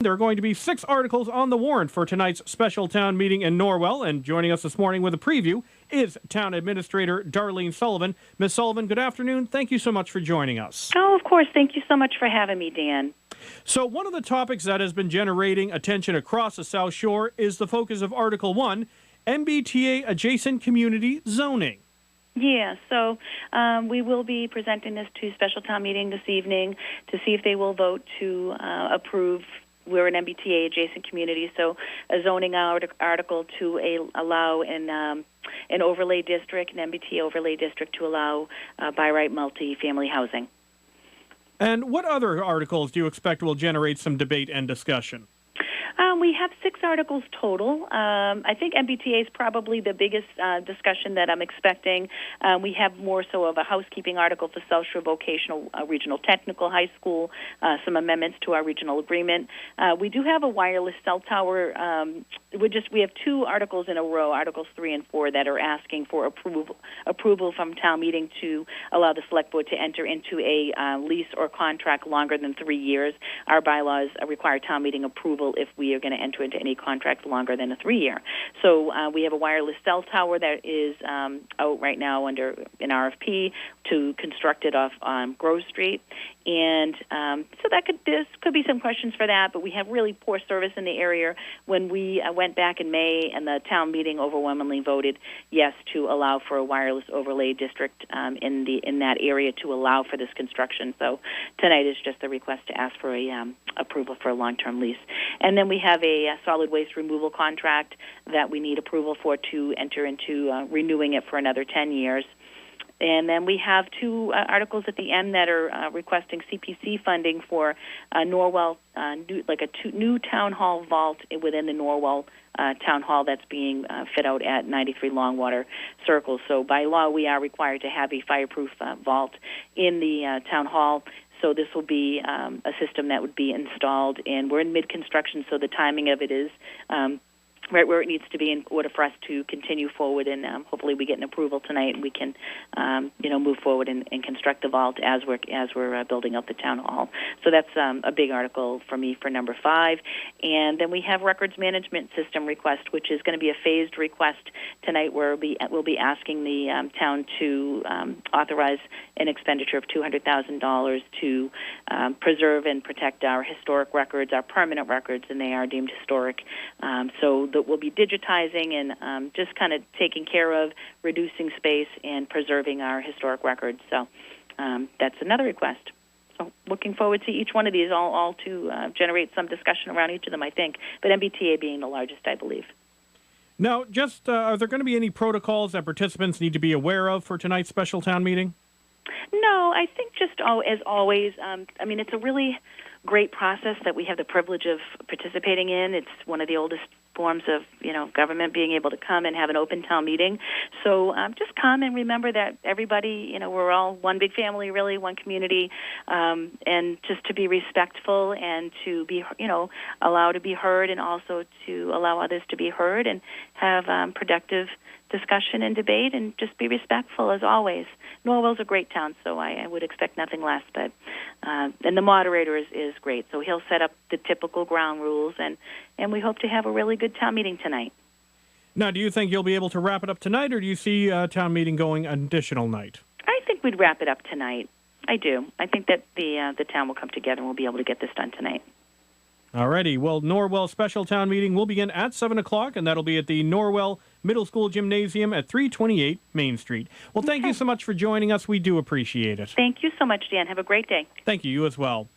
There are going to be 6 articles on the warrant for tonight's special town meeting in Norwell, and joining us this morning with a preview is Town Administrator Darleen Sullivan. Ms. Sullivan, good afternoon. Thank you so much for joining us. Oh, of course. Thank you so much for having me, Dan. So one of the topics that has been generating attention across the South Shore is the focus of Article 1, MBTA adjacent community zoning. Yeah, so we will be presenting this to special town meeting this evening to see if they will vote to approve. We're an MBTA adjacent community, so a zoning article to allow an overlay district, an MBTA overlay district, to allow by right multi-family housing. And what other articles do you expect will generate some debate and discussion? We have 6 articles total. I think MBTA is probably the biggest discussion that I'm expecting. We have more so of a housekeeping article for South Shore Vocational Regional Technical High School, some amendments to our regional agreement. We do have a wireless cell tower. We have 2 articles in a row, Articles 3 and 4, that are asking for approval from town meeting to allow the select board to enter into a lease or contract longer than 3 years. Our bylaws require town meeting approval if we are going to enter into any contract longer than a 3-year. So we have a wireless cell tower that is out right now under an RFP to construct it off Grove Street. And so this could be some questions for that, but we have really poor service in the area. When we went back in May, and the town meeting overwhelmingly voted yes to allow for a wireless overlay district in that area to allow for this construction. So tonight is just a request to ask for a approval for a long-term lease. And then we have a solid waste removal contract that we need approval for to enter into renewing it for another 10 years. And then we have 2 articles at the end that are requesting CPC funding for Norwell, new town hall vault within the Norwell town hall that's being fit out at 93 Longwater Circle. So by law, we are required to have a fireproof vault in the town hall. So this will be a system that would be installed, and we're in mid-construction, so the timing of it is right where it needs to be in order for us to continue forward, and hopefully we get an approval tonight and we can move forward and construct the vault as we're building up the town hall. So that's a big article for me for number 5. And then we have records management system request, which is going to be a phased request tonight, where we'll be asking the town to authorize an expenditure of $200,000 to preserve and protect our historic records, our permanent records, and they are deemed historic. So that we'll be digitizing and just kind of taking care of reducing space and preserving our historic records. So that's another request. So looking forward to each one of these, all to generate some discussion around each of them, I think, but MBTA being the largest, I believe. Now, are there going to be any protocols that participants need to be aware of for tonight's special town meeting? No, I think just as always, it's a really great process that we have the privilege of participating in. It's one of the oldest forms of, government, being able to come and have an open town meeting. So just come and remember that everybody, we're all one big family, really, one community, and just to be respectful and to be, allow to be heard, and also to allow others to be heard and have productive discussion and debate, and just be respectful as always. Norwell's a great town, so I would expect nothing less. But and the moderator is great, so he'll set up the typical ground rules, and we hope to have a really good town meeting tonight. Now, do you think you'll be able to wrap it up tonight, or do you see town meeting going an additional night? I think we'd wrap it up tonight. I do. I think that the town will come together and we'll be able to get this done tonight. Alrighty. Well, Norwell special town meeting will begin at 7 o'clock, and that'll be at the Norwell Middle School Gymnasium at 328 Main Street. Well, thank you so much for joining us. We do appreciate it. Thank you so much, Dan. Have a great day. Thank you. You as well.